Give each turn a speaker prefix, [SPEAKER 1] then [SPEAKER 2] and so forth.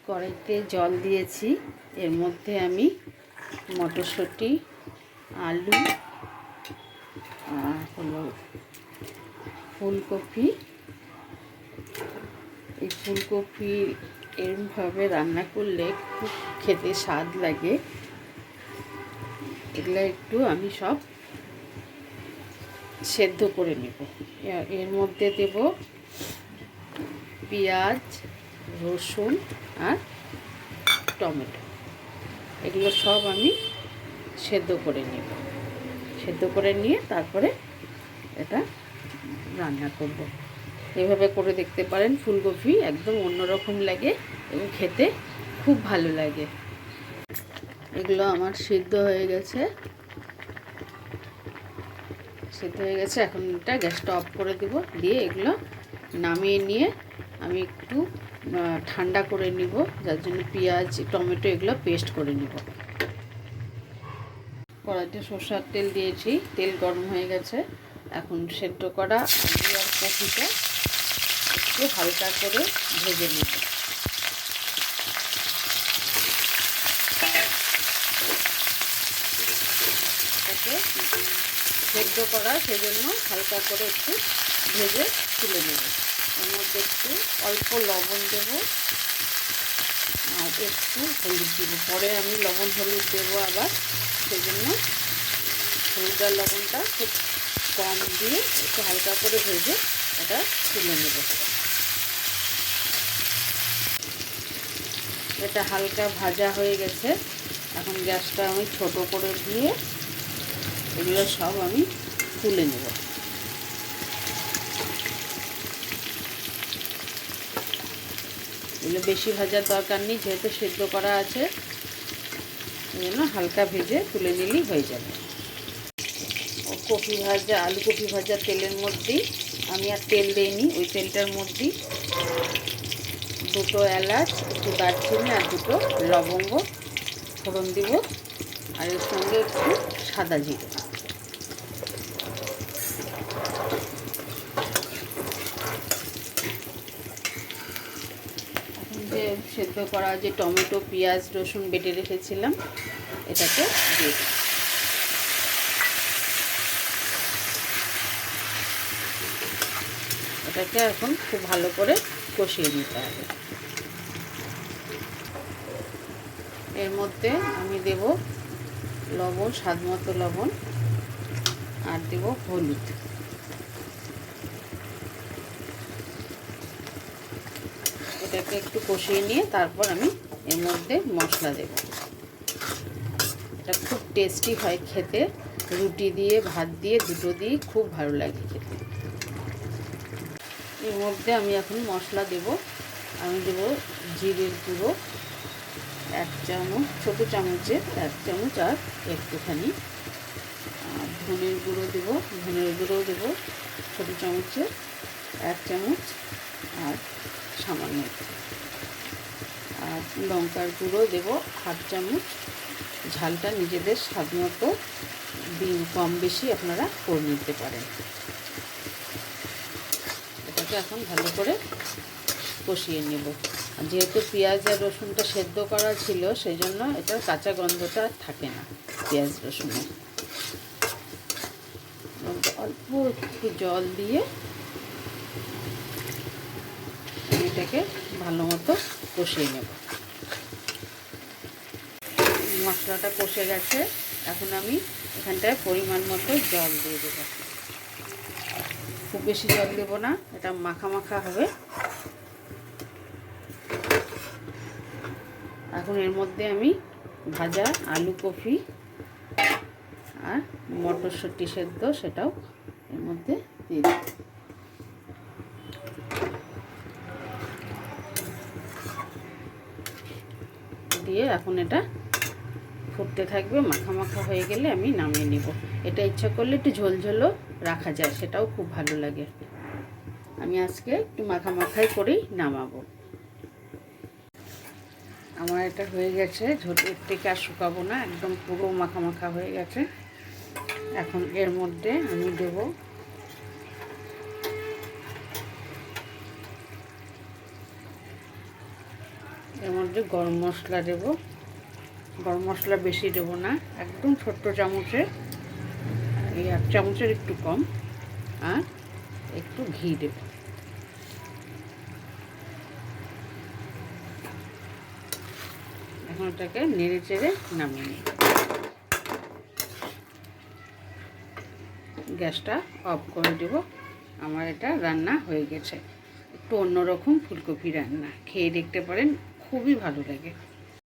[SPEAKER 1] কড়াইতে জল দিয়েছি, এর মধ্যে আমি মটরশুঁটি, আলু হলো ফুলকপি, এই ফুলকপি এরমভাবে রান্না করলে খুব খেতে স্বাদ লাগে। এগুলো একটু আমি সব সেদ্ধ করে নেব। এর মধ্যে দেব পেঁয়াজ, রসুন আর টমেটো। এগুলো সব আমি সেদ্ধ করে নেব। সেদ্ধ করে নিয়ে তারপরে এটা রান্না করব। এভাবে করে দেখতে পারেন, ফুলকপি একদম অন্যরকম লাগে এবং খেতে খুব ভালো লাগে। এগুলো আমার সিদ্ধ হয়ে গেছে, এখন এটা গ্যাসটা অফ করে দেব। দিয়ে এগুলো নামিয়ে নিয়ে আমি একটু ঠান্ডা করে নিব, যার জন্য পেঁয়াজ, টমেটো এগুলো পেস্ট করে নিব। কড়াইতে সরষের তেল দিয়েছি, তেল গরম হয়ে গেছে। এখন সেদ্ধ করা আলু আর কপিটা একটু হালকা করে ভেজে নেব। এটাকে সেদ্ধ করা, সেজন্য হালকা করে একটু ভেজে তুলে নেব। এর মধ্যে একটু অল্প লবণ দেব আর একটু হলুদ দেব। পরে আমি লবণ হলুদ দেবো আবার, সেজন্য হলুদ আর লবণটা খুব কম দিয়ে একটু হালকা করে ভেজে এটা তুলে নেব। এটা হালকা ভাজা হয়ে গেছে। এখন গ্যাসটা আমি ছোট করে দিয়ে এগুলো সব আমি তুলে নেব। এগুলো বেশি ভাজার দরকার নেই, যেহেতু সেদ্ধ করা আছে, এই জন্য হালকা ভেজে তুলে নিলেই হয়ে যাবে। কপি ভাজা, আলু কপি ভাজা তেলের মধ্যেই আমি আর তেল দিইনি, ওই তেলটার মধ্যেই দুটো এলাচ, একটু দারচিনি আর দুটো লবঙ্গ ফোড়ন দিব, আর এর সঙ্গে একটু সাদা জিরে। এখন যে সেদ্ধ করা যে টমেটো, পেঁয়াজ, রসুন বেটে রেখেছিলাম, এটাকে দিয়ে দিই। এটাকে এখন খুব ভালো করে কষিয়ে নিতে হবে। এর মধ্যে আমি দেব লবণ, স্বাদ মতো লবণ, আর দেব হলুদ। এটাকে একটু কষিয়ে নিয়ে তারপর আমি এর মধ্যে মশলা দেব। এটা খুব টেস্টি হয় খেতে, রুটি দিয়ে, ভাত দিয়ে, দুটো দিয়ে খুব ভালো লাগে খেতে। এর মধ্যে আমি এখন মশলা দেব। আমি দেব জিরের গুঁড়ো 1 চামচ, ছোটো চামচের 1 চামচ আর একটুখানি। আর ধনের গুঁড়ো দেব, ধনের গুঁড়ো দেবো ছোটো চামচের 1 চামচ আর সামান্য। আর লঙ্কার গুঁড়ো দেব 1/2 চামচ। ঝালটা নিজেদের স্বাদ মতো কম বেশি আপনারা করে নিতে পারেন। এটাকে এখন ভালো করে কষিয়ে নেব। যেহেতু পেঁয়াজ আর রসুনটা সেদ্ধ করা ছিল, সেই জন্য এটার কাঁচা গন্ধটা থাকে না পেঁয়াজ রসুনের। অল্প একটু জল দিয়ে এটাকে ভালো মতো কষিয়ে নেব। মশলাটা কষে গেছে, এখন আমি এখানটায় পরিমাণ মতো জল দিয়ে দেব। খুব বেশি জল দেব না, এটা মাখা মাখা হবে। এখন এর মধ্যে আমি ভাজা আলু, কপি আর মটরশুঁটি সেদ্ধ, সেটাও এর মধ্যে দিয়ে দেব। দিয়ে এখন এটা ফুটতে থাকবে। মাখা মাখা হয়ে গেলে আমি নামিয়ে নেব। এটা ইচ্ছা করলে একটু ঝোলঝোলও রাখা যায়, সেটাও খুব ভালো লাগে। আমি আজকে একটু মাখা মাখাই করেই নামাবো। আমার এটা হয়ে গেছে, ঝোলের থেকে আর শুকাবো না, একদম পুরো মাখা মাখা হয়ে গেছে। এখন এর মধ্যে আমি দেব এর মধ্যে গরম মশলা দেব। গরম মশলা বেশি দেব না, একদম ছোট্ট চামচে, এই 1 চামচের একটু কম। আর একটু ঘি দেব। এখন এটাকে নেড়ে চেড়ে নামিয়ে নিই। গ্যাসটা অফ করে দেব। আমার এটা রান্না হয়ে গেছে। একটু অন্যরকম ফুলকপি রান্না, খেয়ে দেখতে পারেন, খুবই ভালো লাগে।